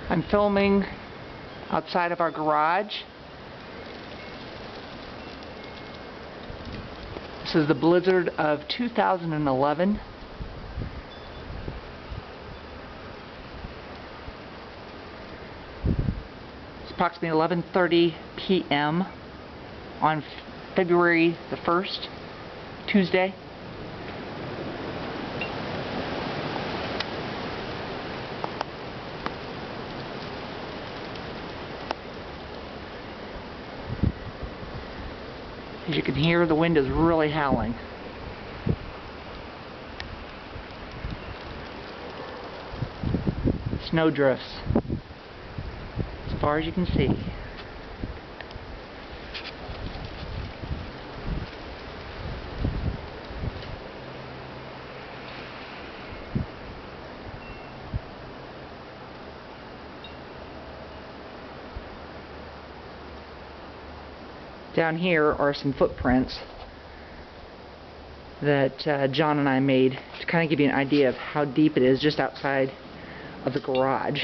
I'm filming outside of our garage. This is the blizzard of 2011. It's approximately 11:30 p.m. on February the 1st, Tuesday. As you can hear, the wind is really howling. Snow drifts as far as you can see. Down here are some footprints that John and I made to kind of give you an idea of how deep it is just outside of the garage.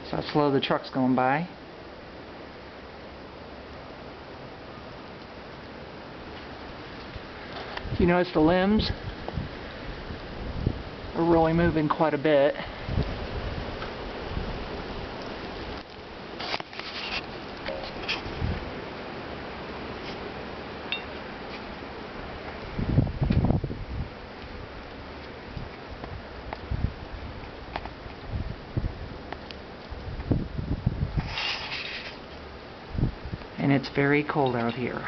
So how slow the truck's going by. You notice the limbs are really moving quite a bit. And it's very cold out here.